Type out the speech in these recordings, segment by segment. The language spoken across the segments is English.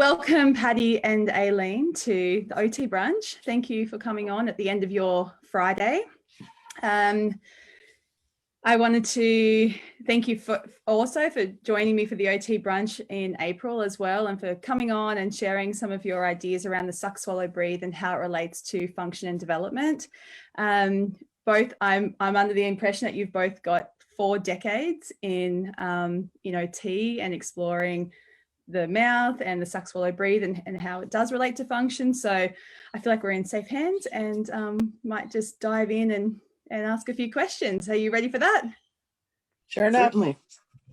welcome Patti and Eileen to the OT brunch. Thank you for coming on at the end of your Friday. I wanted to thank you for joining me for the OT brunch in April as well, and for coming on and sharing some of your ideas around the suck, swallow, breathe and how it relates to function and development. I'm under the impression that you've both got 4 decades in OT and exploring the mouth and the suck, swallow, breathe and how it does relate to function. So I feel like we're in safe hands and might just dive in and ask a few questions. Are you ready for that? Sure enough. Certainly.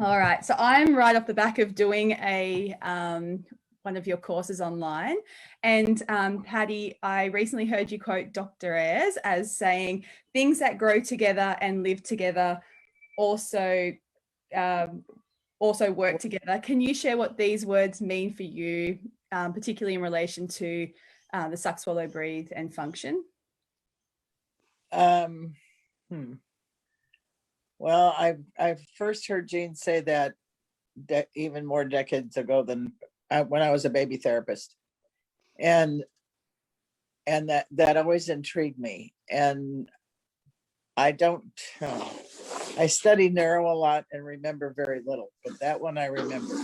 All right. So I'm right off the back of doing one of your courses online. And Patti, I recently heard you quote Dr. Ayres as saying, things that grow together and live together also work together. Can you share what these words mean for you, particularly in relation to the suck, swallow, breathe and function? Well, I first heard Jean say that even more decades ago than when I was a baby therapist, and that always intrigued me. And I studied neuro a lot and remember very little, but that one I remember.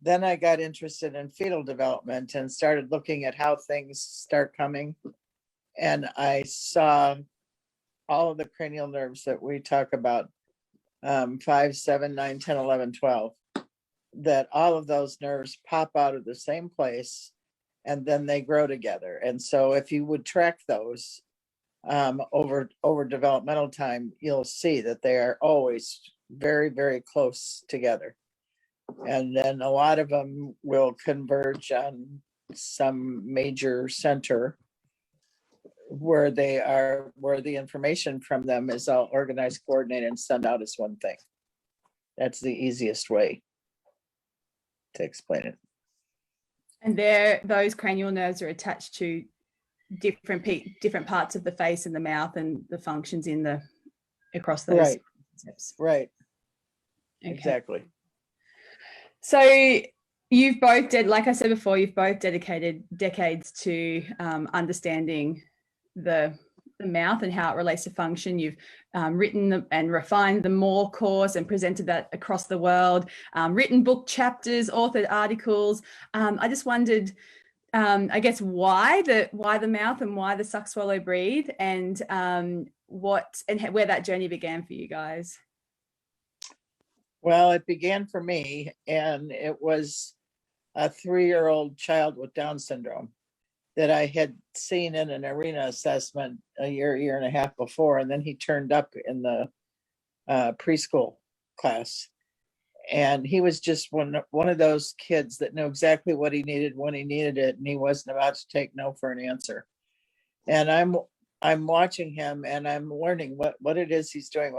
Then I got interested in fetal development and started looking at how things start coming, and I saw all of the cranial nerves that we talk about, 5, 7, 9, 10, 11, 12, that all of those nerves pop out of the same place and then they grow together. And so if you would track those over developmental time, you'll see that they are always very, very close together. And then a lot of them will converge on some major center where the information from them is all organized, coordinated, and sent out as one thing. That's the easiest way to explain it. And those cranial nerves are attached to different parts of the face and the mouth and the functions across those steps. Right. Okay. Exactly. So you've both like I said before, you've both dedicated decades to understanding the mouth and how it relates to function. You've written and refined the MORE course and presented that across the world, written book chapters, authored articles. I just wondered, I guess, why the mouth and why the suck, swallow, breathe, and where that journey began for you guys. Well, it began for me, and it was a 3-year-old child with Down syndrome that I had seen in an arena assessment a year and a half before. And then he turned up in the preschool class. And he was just one of those kids that knew exactly what he needed when he needed it. And he wasn't about to take no for an answer. And I'm watching him and I'm learning what it is he's doing,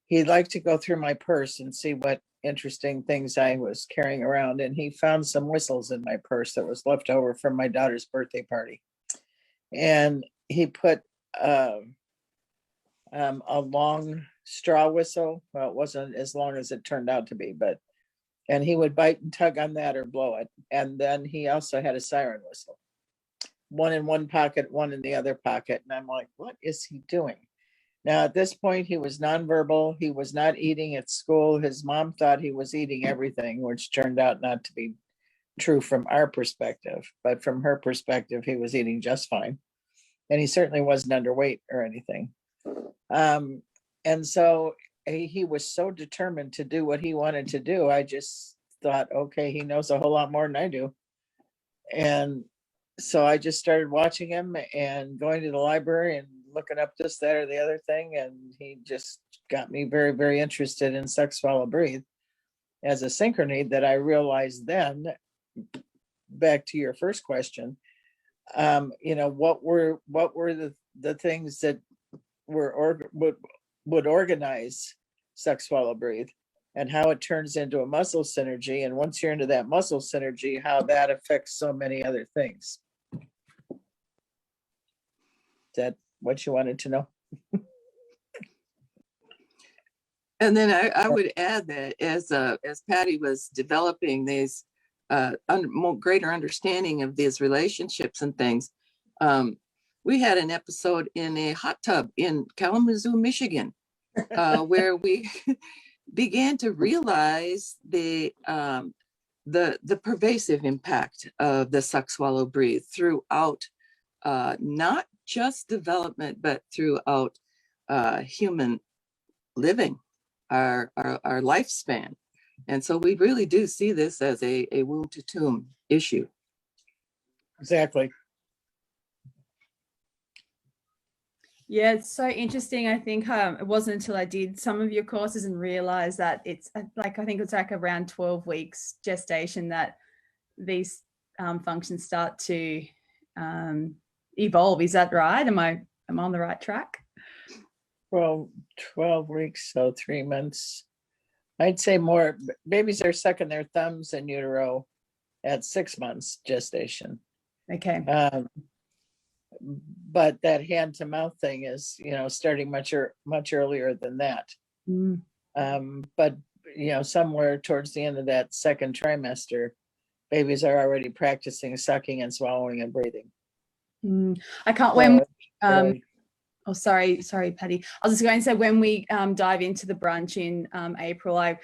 He'd like to go through my purse and see what interesting things I was carrying around, and he found some whistles in my purse that was left over from my daughter's birthday party, and he put a long straw whistle. Well, it wasn't as long as it turned out to be, and he would bite and tug on that or blow it. And then he also had a siren whistle, one in one pocket, one in the other pocket, and I'm like, what is he doing? Now, at this point, he was nonverbal. He was not eating at school. His mom thought he was eating everything, which turned out not to be true from our perspective. But from her perspective, he was eating just fine. And he certainly wasn't underweight or anything. And so he was so determined to do what he wanted to do. I just thought, okay, he knows a whole lot more than I do. And so I just started watching him and going to the library and looking up this, that, or the other thing. And he just got me very, very interested in suck, swallow, breathe as a synchrony that I realized then, back to your first question, what were the things that would organize suck, swallow, breathe, and how it turns into a muscle synergy. And once you're into that muscle synergy, how that affects so many other things. Is that what you wanted to know? And then I would add that as Patti was developing these greater understanding of these relationships and things. We had an episode in a hot tub in Kalamazoo, Michigan, where we began to realize the pervasive impact of the suck, swallow, breathe throughout not just development, but throughout human living, our lifespan. And so we really do see this as a womb to tomb issue. Exactly. Yeah, it's so interesting. I think it wasn't until I did some of your courses and realized that it's like, I think it's like around 12 weeks gestation that these functions start to evolve. Is that right? Am I on the right track? Well, 12 weeks, so 3 months. I'd say more. Babies are sucking their thumbs in utero at 6 months gestation. Okay. But that hand to mouth thing is, starting much earlier than that. Mm. But somewhere towards the end of that second trimester, babies are already practicing sucking and swallowing and breathing. I can't wait. Oh, sorry, Patti. I was just going to say, when we dive into the brunch in April, I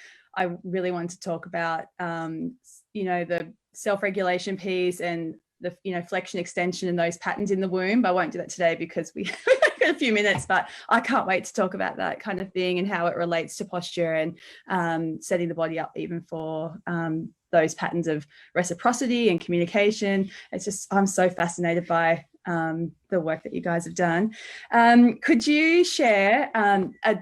really want to talk about, the self-regulation piece and the, flexion, extension, and those patterns in the womb. I won't do that today because we got a few minutes, but I can't wait to talk about that kind of thing and how it relates to posture and setting the body up even for those patterns of reciprocity and communication. It's just, I'm so fascinated by the work that you guys have done. Could you share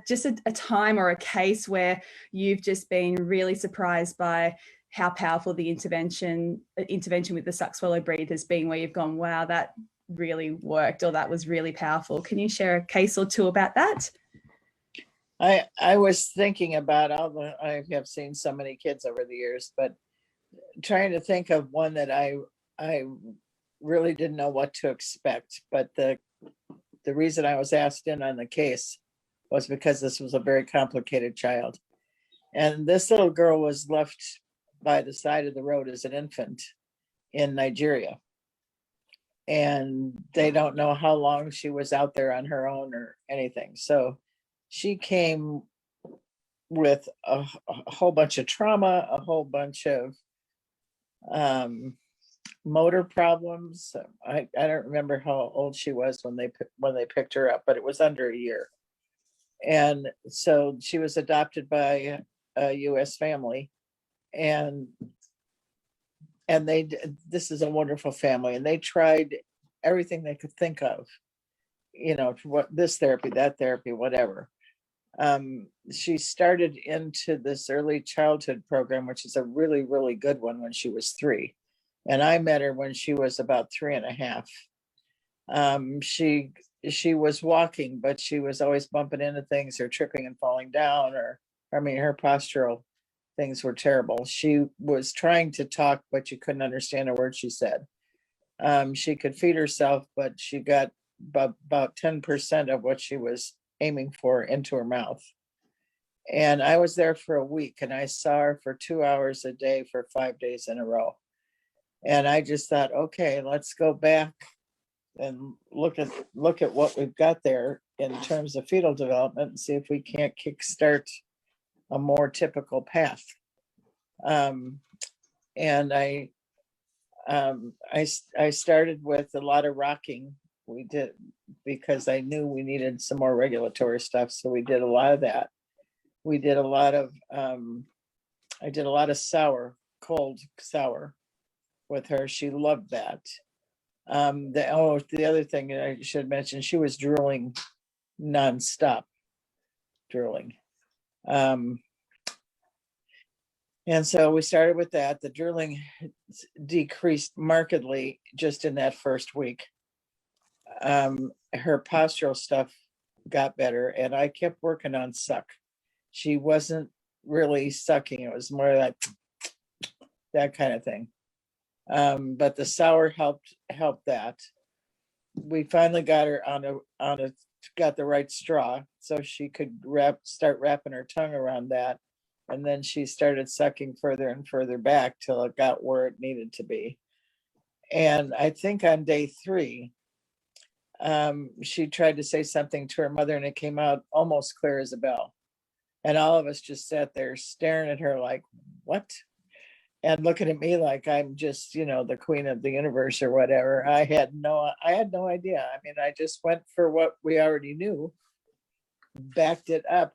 just a time or a case where you've just been really surprised by how powerful the intervention with the suck, swallow, breathe has been, where you've gone, wow, that really worked, or that was really powerful? Can you share a case or two about that? I was thinking about I have seen so many kids over the years, but trying to think of one that I really didn't know what to expect. But the reason I was asked in on the case was because this was a very complicated child. And this little girl was left by the side of the road as an infant in Nigeria. And they don't know how long she was out there on her own or anything. So she came with a whole bunch of trauma, a whole bunch of motor problems. I don't remember how old she was when they picked her up, but it was under a year. And so she was adopted by a U.S. family, and this is a wonderful family, and they tried everything they could think of, what this therapy, that therapy, whatever. She started into this early childhood program, which is a really, really good one, when she was 3. And I met her when she was about 3.5. She was walking, but she was always bumping into things or tripping and falling down, her postural things were terrible. She was trying to talk, but you couldn't understand a word she said. She could feed herself, but she got about 10% of what she was aiming for into her mouth. And I was there for a week, and I saw her for 2 hours a day for 5 days in a row. And I just thought, okay, let's go back and look at what we've got there in terms of fetal development and see if we can't kickstart a more typical path. And I started with a lot of rocking. We did, because I knew we needed some more regulatory stuff. So we did a lot of that. We did a lot of, I did a lot of cold sour with her. She loved that. The other thing I should mention, she was drooling nonstop, drooling. And so we started with that. The drooling decreased markedly just in that first week. Her postural stuff got better, and I kept working on suck. She wasn't really sucking. It was more like that kind of thing. But the sour helped that. We finally got her got the right straw, so she could start wrapping her tongue around that And then she started sucking further and further back till it got where it needed to be. And I think on day 3, she tried to say something to her mother and it came out almost clear as a bell. And all of us just sat there staring at her like, what? And looking at me like I'm just, the queen of the universe or whatever. I had no idea. I mean, I just went for what we already knew, backed it up,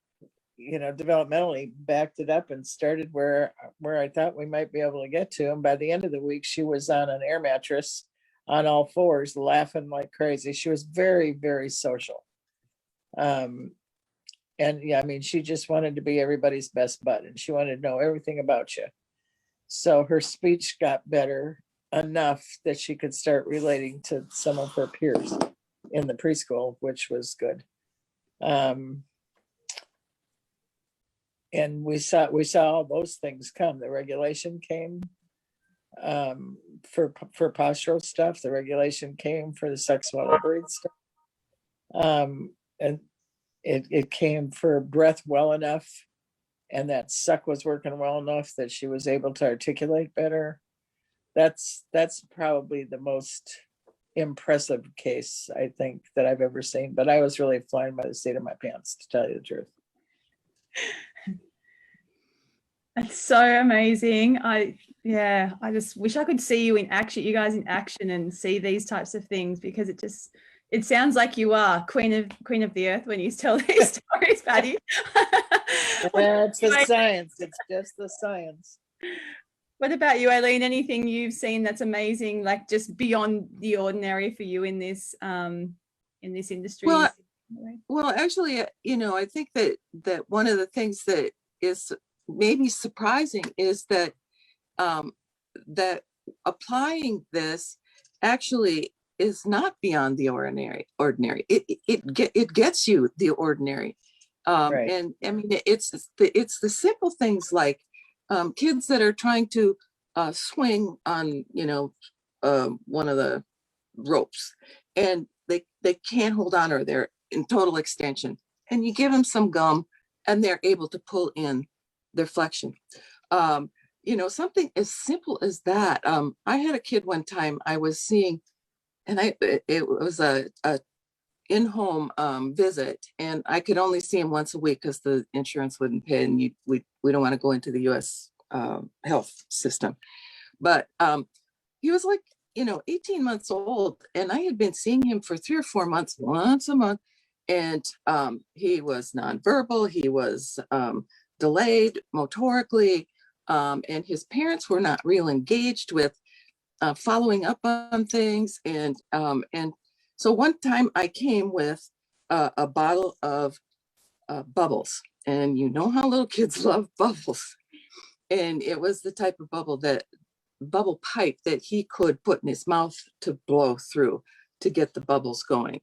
developmentally backed it up and started where I thought we might be able to get to. And by the end of the week, she was on an air mattress on all 4s, laughing like crazy. She was very, very social. And yeah, I mean, she just wanted to be everybody's best bud and she wanted to know everything about you. So her speech got better enough that she could start relating to some of her peers in the preschool, which was good. And we saw all those things come. The regulation came for postural stuff. The regulation came for the sex swallow breathe stuff. And it came for breath well enough, and that suck was working well enough that she was able to articulate better. That's probably the most impressive case I think that I've ever seen. But I was really flying by the seat of my pants, to tell you the truth. That's so amazing. I just wish I could see you in action, you guys in action, and see these types of things, because it sounds like you are queen of the earth when you tell these stories, Patti. It's the science. It's just the science. What about you, Eileen? Anything you've seen that's amazing, like just beyond the ordinary for you in this industry? Well, actually, I think that one of the things that is maybe surprising is that that applying this actually is not beyond the ordinary. It gets you the ordinary. Right. And I mean, it's the simple things like kids that are trying to swing on, one of the ropes, and they can't hold on, or they're in total extension, and you give them some gum and they're able to pull in their flexion. Something as simple as that. I had a kid one time I was seeing, and it was a in-home visit, and I could only see him once a week because the insurance wouldn't pay, and we don't want to go into the U.S. Health system. But he was like, 18 months old, and I had been seeing him for 3 or 4 months, once a month, and he was nonverbal. He was delayed motorically, and his parents were not real engaged with following up on things. And so one time I came with a bottle of bubbles, and you know how little kids love bubbles. And it was the type of bubble pipe that he could put in his mouth to blow through to get the bubbles going.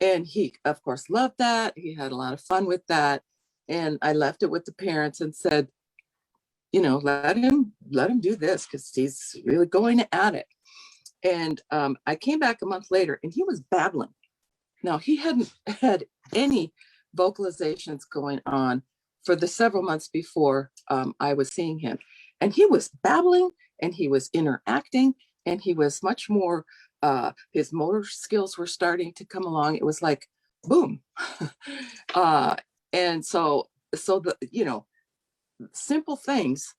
And he, of course, loved that. He had a lot of fun with that. And I left it with the parents and said, let him do this, because he's really going at it. And I came back a month later and he was babbling. Now, he hadn't had any vocalizations going on for the several months before I was seeing him. And he was babbling, and he was interacting, and he was much more, his motor skills were starting to come along. It was like, boom. And so the, simple things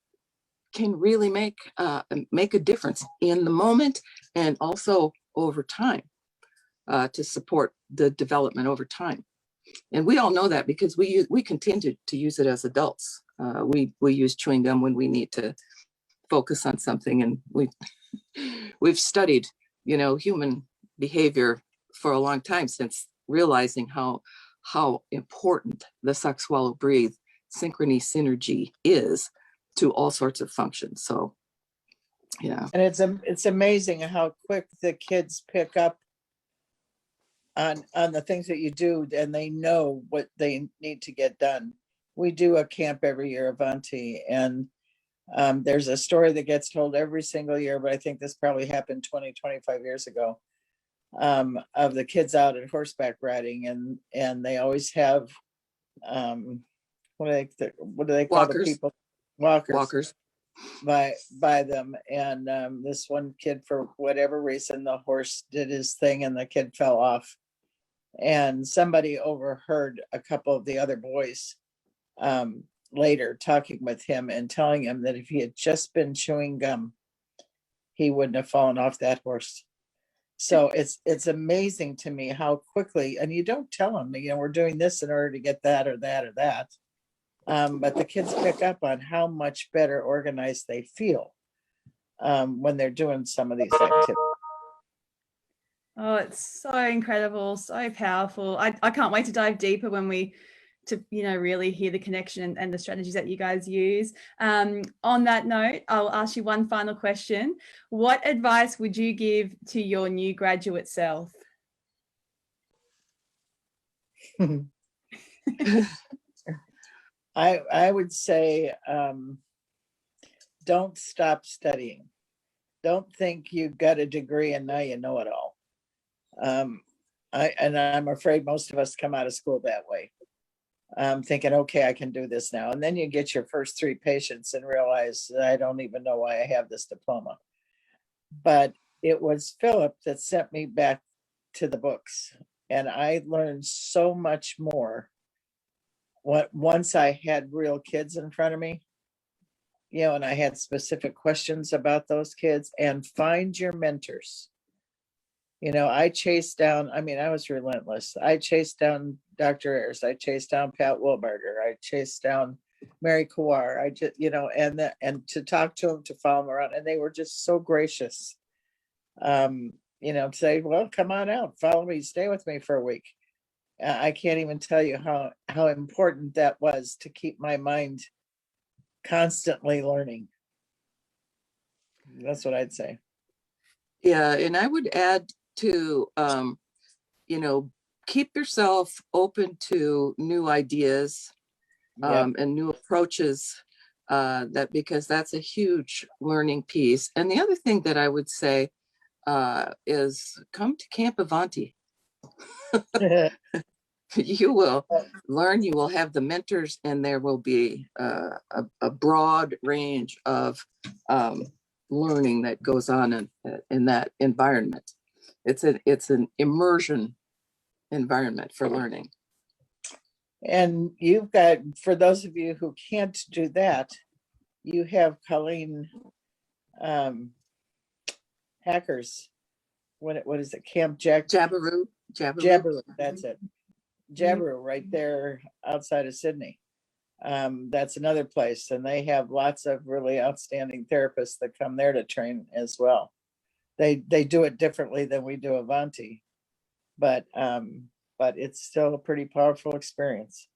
can really make a difference in the moment, and also over time, to support the development over time. And we all know that because we continue to use it as adults. We use chewing gum when we need to focus on something, and we've studied, human behavior for a long time, since realizing how important the suck, swallow, breathe synchrony synergy is to all sorts of functions. So yeah. And it's amazing how quick the kids pick up on the things that you do, and they know what they need to get done. We do a camp every year, Avanti, and there's a story that gets told every single year, but I think this probably happened 25 years ago, of the kids out at horseback riding, and they always have what do they call the Walkers. people? Walkers. Walkers. By them. And this one kid, for whatever reason, the horse did his thing and the kid fell off. And somebody overheard a couple of the other boys later talking with him and telling him that if he had just been chewing gum, he wouldn't have fallen off that horse. So it's amazing to me how quickly, and you don't tell them, we're doing this in order to get that or that or that. But the kids pick up on how much better organized they feel when they're doing some of these activities. Oh, it's so incredible, so powerful. I can't wait to dive deeper when we really hear the connection and the strategies that you guys use. On that note, I'll ask you one final question. What advice would you give to your new graduate self? I would say don't stop studying. Don't think you've got a degree and now you know it all. I'm afraid most of us come out of school that way. Thinking, okay, I can do this now. And then you get your first 3 patients and realize, I don't even know why I have this diploma. But it was Philip that sent me back to the books. And I learned so much more once I had real kids in front of me, and I had specific questions about those kids. And find your mentors. I chased down, I was relentless. I chased down Dr. Ayers. I chased down Pat Wilbarger. I chased down Mary Kawar. I just, and to talk to them, to follow them around. And they were just so gracious, to say, well, come on out, follow me, stay with me for a week. I can't even tell you how important that was to keep my mind constantly learning. That's what I'd say. Yeah, and I would add to, keep yourself open to new ideas and new approaches, because that's a huge learning piece. And the other thing that I would say is come to Camp Avanti. You will learn, you will have the mentors, and there will be a broad range of learning that goes on in that environment. It's an immersion environment for learning. And you've got, for those of you who can't do that, you have Colleen Hackers. What is it? Camp Jabiru. That's it. Jabiru, right there outside of Sydney. That's another place, and they have lots of really outstanding therapists that come there to train as well. They do it differently than we do Avanti, but it's still a pretty powerful experience.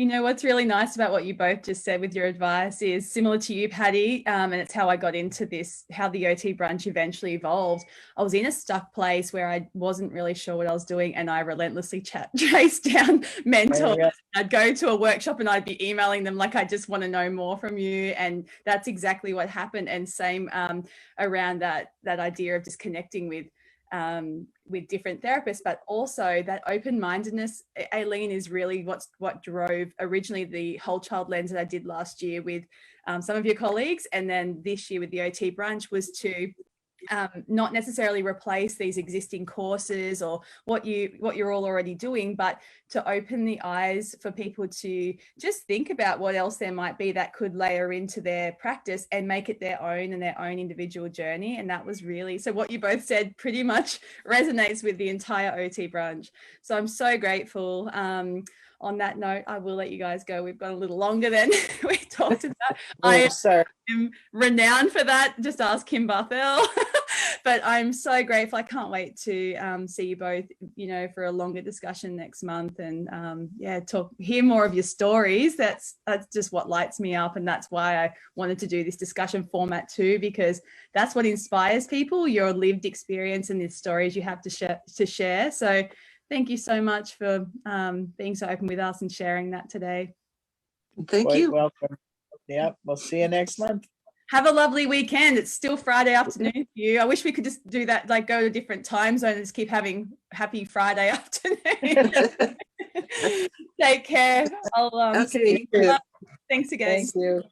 What's really nice about what you both just said with your advice is similar to you, Patti, and it's how I got into this, how the OT brunch eventually evolved. I was in a stuck place where I wasn't really sure what I was doing, and I relentlessly chased down mentors. I'd go to a workshop and I'd be emailing them like, I just want to know more from you. And that's exactly what happened. And same around that idea of just connecting with different therapists, but also that open-mindedness, Eileen, is really what drove originally the whole child lens that I did last year with some of your colleagues, and then this year with the OT brunch, was to not necessarily replace these existing courses or what you're all already doing, but to open the eyes for people to just think about what else there might be that could layer into their practice and make it their own and their own individual journey. And that was really, so what you both said pretty much resonates with the entire OT brunch. So I'm so grateful. On that note, I will let you guys go. We've got a little longer than we talked about. I am renowned for that. Just ask Kim Barthel. But I'm so grateful. I can't wait to see you both, for a longer discussion next month, and hear more of your stories. That's just what lights me up, and that's why I wanted to do this discussion format too, because that's what inspires people, your lived experience and the stories you have to share. So thank you so much for being so open with us and sharing that today. Thank you. Welcome. Yeah, we'll see you next month. Have a lovely weekend. It's still Friday afternoon for you. I wish we could just do that, like go to a different time zone and just keep having happy Friday afternoon. Take Take care. I'll Okay, see you too. Thanks again. Thank you.